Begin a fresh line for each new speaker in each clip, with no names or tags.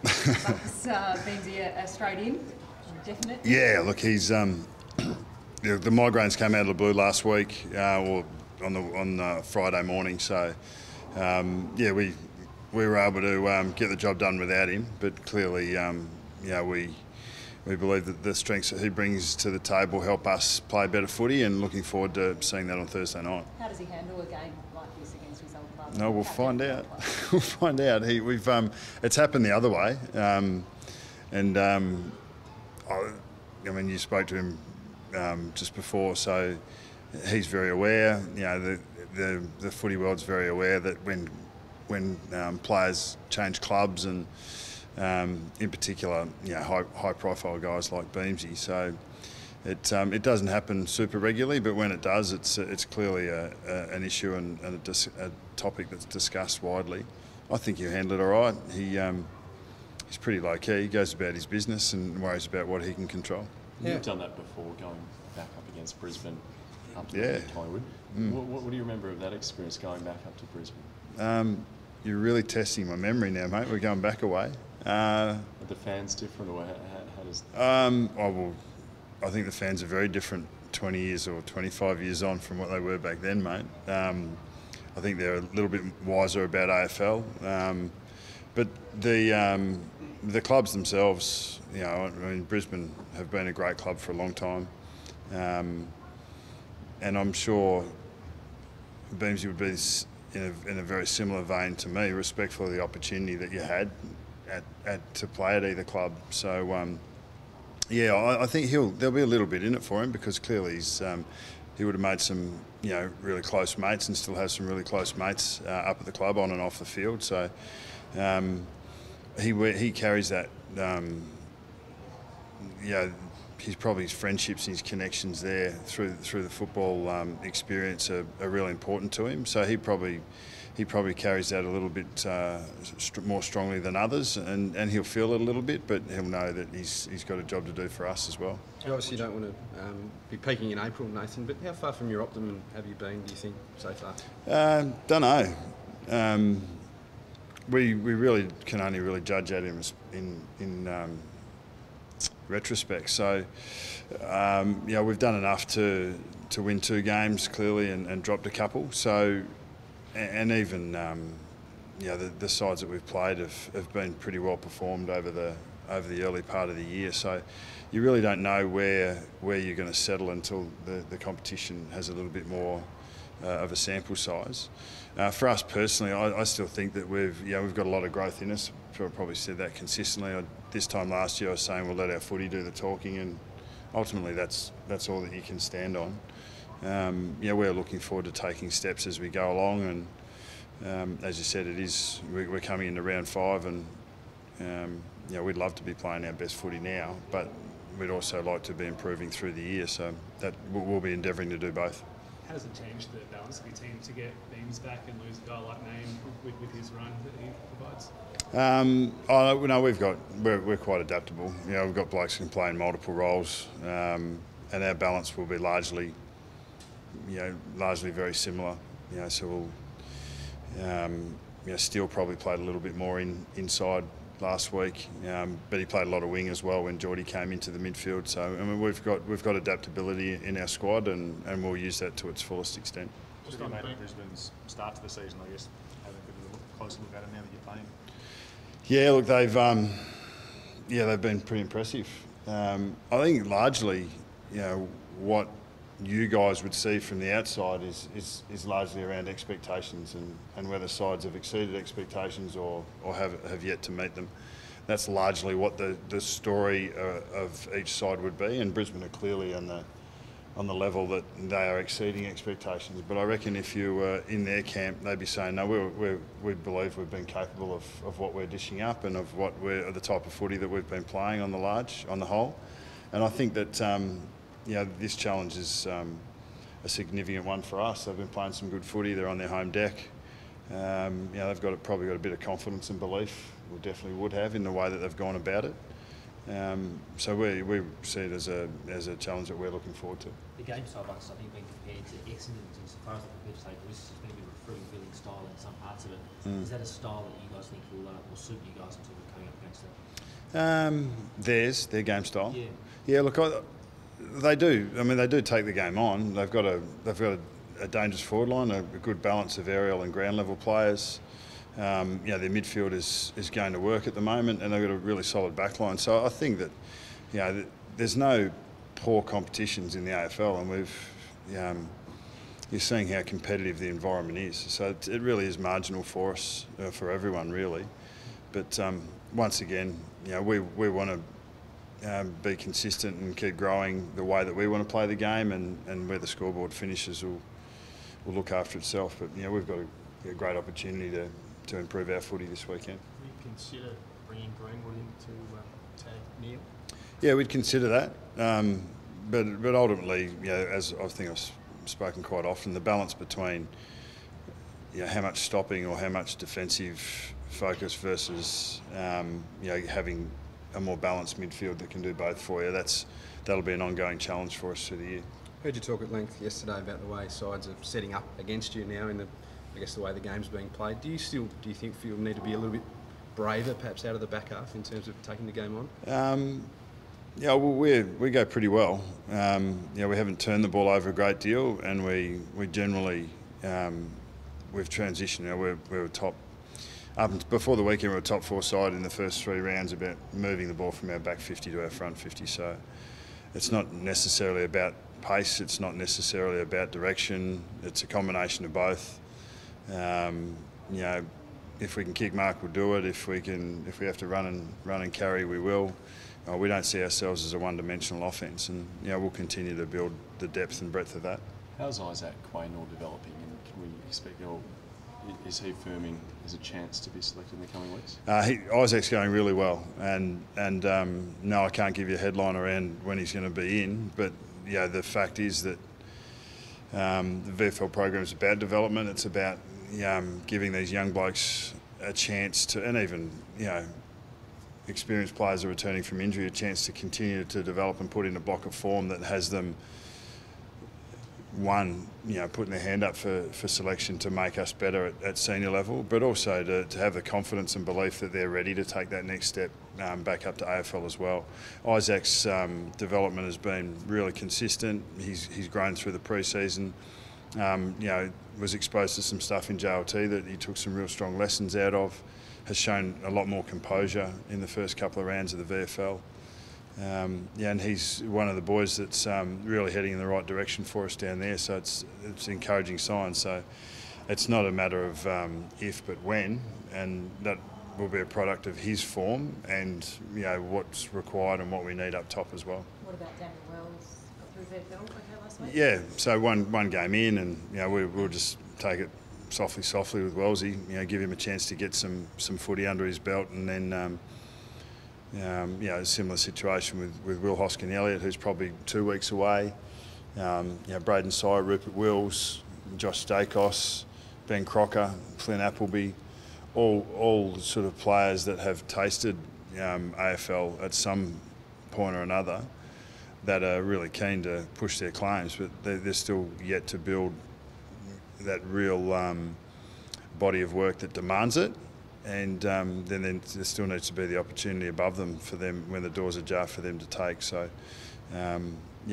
Bucks Beamsy a straight in, definite?
Yeah, look, he's the migraines came out of the blue last week, or on Friday morning. So yeah, we were able to get the job done without him. But clearly, we believe that the strengths that he brings to the table help us play better footy, and looking forward to seeing that on Thursday night.
How does he handle a game like this against his old club?
No, we'll find out. We'll find out. It's happened the other way, I mean, you spoke to him just before, so he's very aware. You know, the footy world's very aware that when players change clubs, and in particular, you know, high profile guys like Beamsy. So it doesn't happen super regularly, but when it does, it's clearly an issue and a topic that's discussed widely. I think he'll handle it all right. He's pretty low key. He goes about his business and worries about what he can control.
Yeah. You've done that before, going back up against Brisbane, up to
Yeah.
Collingwood. What do you remember of that experience, going back up to Brisbane?
You're really testing my memory now, mate. We're going back away.
Are the fans different, or how does?
I think the fans are very different 20 years or 25 years on from what they were back then, mate. I think they're a little bit wiser about AFL. But the clubs themselves, you know, I mean, Brisbane have been a great club for a long time. And I'm sure Beamsy would be in a very similar vein to me, respectful of the opportunity that you had to play at either club. So, yeah, I think there'll be a little bit in it for him, because clearly he would have made some, you know, really close mates, and still has some really close mates up at the club, on and off the field. So he carries that. His friendships and his connections there through the football experience are really important to him. So he probably carries that a little bit more strongly than others, and he'll feel it a little bit, but he'll know that he's got a job to do for us as well.
You obviously don't want to be peaking in April, Nathan, but how far from your optimum have you been, do you think, so far?
Don't know. We really can only really judge at him in retrospect. So, we've done enough to win 2 games clearly, and dropped a couple. So, and even the sides that we've played have been pretty well performed over the early part of the year. So, you really don't know where you're going to settle until the competition has a little bit more of a sample size. For us personally, I still think that we've got a lot of growth in us. I've probably said that consistently. This time last year I was saying we'll let our footy do the talking, and ultimately that's all that you can stand on. We're looking forward to taking steps as we go along, and as you said, we're coming into round 5, and we'd love to be playing our best footy now, but we'd also like to be improving through the year, so that we'll be endeavouring to do both.
How does it change the balance of your team to get Beams back and lose a guy like Name with his run that he provides? We're quite adaptable. You know, we've got blokes who can play in multiple roles, and our balance will be largely very similar. You know, so we'll, Steele probably played a little bit more inside last week, but he played a lot of wing as well when Geordie came into the midfield. So I mean, we've got adaptability in our squad, and we'll use that to its fullest extent.
Just on Brisbane's start to the season, I guess, having a bit of a closer look at it now that you're playing.
Yeah, look, they've been pretty impressive. I think largely, what you guys would see from the outside is largely around expectations, and whether sides have exceeded expectations or have yet to meet them. That's largely what the story of each side would be, and Brisbane are clearly on the level that they are exceeding expectations. But I reckon if you were in their camp, they'd be saying, no, we believe we've been capable of what we're dishing up, and of the type of footy that we've been playing on the whole. And I think that this challenge is a significant one for us. They've been playing some good footy. They're on their home deck. They've probably got a bit of confidence and belief, or definitely would have, in the way that they've gone about it. So we see it as a challenge that we're looking forward to.
The game style, Bucks, I think, being compared to Essendon's, insofar as the compared to say this has been a bit of a free-wheeling style in some parts of it. Is that a style that you guys think will suit you guys until we're coming up against it?
Their game style.
Yeah.
Yeah, look, they do. I mean, they do take the game on. They've got a dangerous forward line, a good balance of aerial and ground level players. Their midfield is going to work at the moment, and they've got a really solid back line. So I think that, there's no poor competitions in the AFL, and you're seeing how competitive the environment is. So it really is marginal for us, for everyone really. But once again, we want to be consistent and keep growing the way that we want to play the game, and where the scoreboard finishes will look after itself. But we've got a great opportunity to improve our footy this weekend.
Would you consider bringing Greenwood in to tag Neil?
Yeah, we'd consider that. But ultimately, as I think I've spoken quite often, the balance between how much stopping or how much defensive focus versus having a more balanced midfield that can do both for you, that'll be an ongoing challenge for us through the year.
Heard you talk at length yesterday about the way sides are setting up against you now in the way the game's being played. Do you think you'll need to be a little bit braver perhaps out of the back half in terms of taking the game on?
Well, we go pretty well. We haven't turned the ball over a great deal, and we generally we've transitioned. We're top. Before the weekend, we were top 4 side in the first 3 rounds about moving the ball from our back 50 to our front 50. So it's not necessarily about pace. It's not necessarily about direction. It's a combination of both. If we can kick mark, we'll do it. If we have to run and carry, we will. We don't see ourselves as a one-dimensional offence, and we'll continue to build the depth and breadth of that.
How's Isaac Quaynor developing, and can we expect, or is he firming as a chance to be selected in the coming weeks?
Isaac's going really well, and no, I can't give you a headline around when he's going to be in, but the fact is that the VFL program is about development. It's about giving these young blokes a chance to, and even experienced players are returning from injury, a chance to continue to develop and put in a block of form that has them, putting their hand up for selection to make us better at senior level, but also to have the confidence and belief that they're ready to take that next step back up to AFL as well. Isaac's development has been really consistent. He's grown through the pre-season. Was exposed to some stuff in JLT that he took some real strong lessons out of. Has shown a lot more composure in the first couple of rounds of the VFL. And he's one of the boys that's really heading in the right direction for us down there, so it's encouraging signs. So it's not a matter of if but when, and that will be a product of his form and what's required and what we need up top as well.
What about Daniel Wells? Got through VFL okay last week?
Yeah, so one game in, and we'll just take it softly with Wellsy, give him a chance to get some footy under his belt, and then a similar situation with Will Hoskin-Elliott, who's probably 2 weeks away. Braden Sire, Rupert Wills, Josh Stakos, Ben Crocker, Flynn Appleby, all sort of players that have tasted AFL at some point or another that are really keen to push their claims, but they're still yet to build that real body of work that demands it, and then there still needs to be the opportunity above them for them when the doors ajar for them to take. So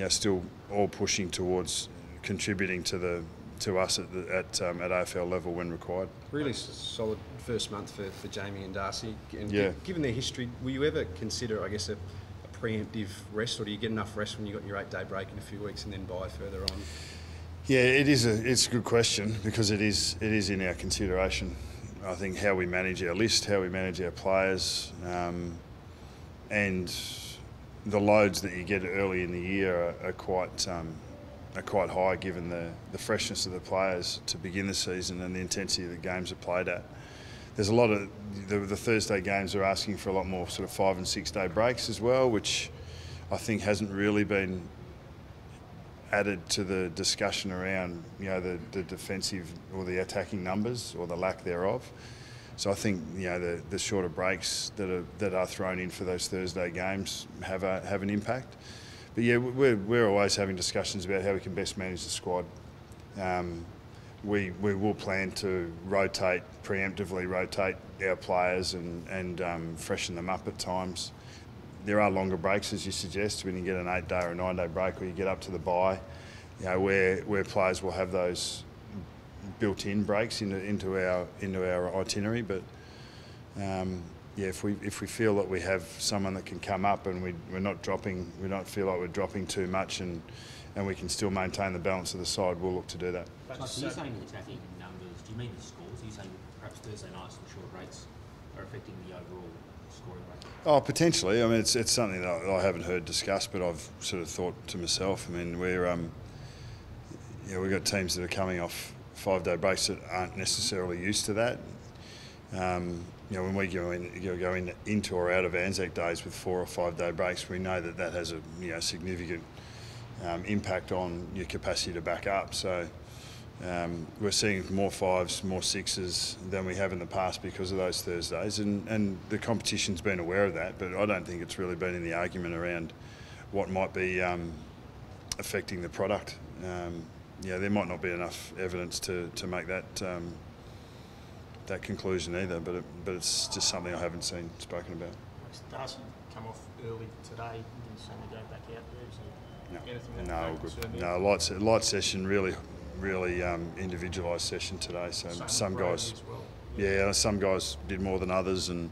still all pushing towards contributing to us at AFL level when required.
Really solid first month for Jamie and Darcy, and given their history, will you ever consider, I guess, a preemptive rest, or do you get enough rest when you got your 8-day break in a few weeks and then buy further on?
Yeah, it's a good question, because it is in our consideration. I think how we manage our list, how we manage our players, and the loads that you get early in the year are quite high, given the freshness of the players to begin the season and the intensity of the games are played at. There's a lot of the Thursday games are asking for a lot more sort of 5- and 6-day breaks as well, which I think hasn't really been added to the discussion around the defensive or the attacking numbers or the lack thereof. So I think the shorter breaks that are thrown in for those Thursday games have an impact. But we're always having discussions about how we can best manage the squad. we will plan to preemptively rotate our players and freshen them up at times. There are longer breaks, as you suggest, when you get an 8-day or a 9-day break, or you get up to the bye, you know, where players will have those built-in breaks into our itinerary. But yeah, if we feel that we have someone that can come up and we don't feel like we're dropping too much, and we can still maintain the balance of the side, we'll look to do that.
So you're saying the attacking numbers, do you mean the scores? Are you saying perhaps Thursday nights and short breaks are affecting the overall scoring rate?
Oh, potentially. I mean, it's something that I haven't heard discussed, but I've sort of thought to myself. I mean, we've got teams that are coming off 5-day breaks that aren't necessarily used to that. You know, when we go into or out of Anzac days with 4 or 5-day breaks, we know that has a significant impact on your capacity to back up. So we're seeing more 5s, more 6s than we have in the past because of those Thursdays, and the competition's been aware of that, but I don't think it's really been in the argument around what might be affecting the product. Yeah, there might not be enough evidence to make that conclusion either, but it's just something I haven't seen spoken about.
Darcy come off early today, didn't seem to go back out there. Is there anything that
No,
concern
good. No, light session, really individualised session today. So some guys,
as well.
yeah, some guys did more than others, and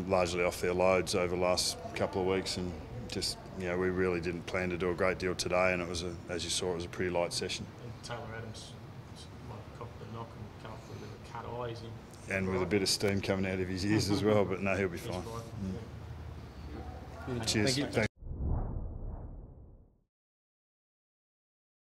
largely off their loads over the last couple of weeks, and just we really didn't plan to do a great deal today, and it was as you saw, it was a pretty light session.
And Taylor Adams might have copped the knock and come off with a bit of cut eye. Is he?
And with a bit of steam coming out of his ears as well, but no, he'll be fine.
Yeah.
Cheers.
Thank you.
Thanks.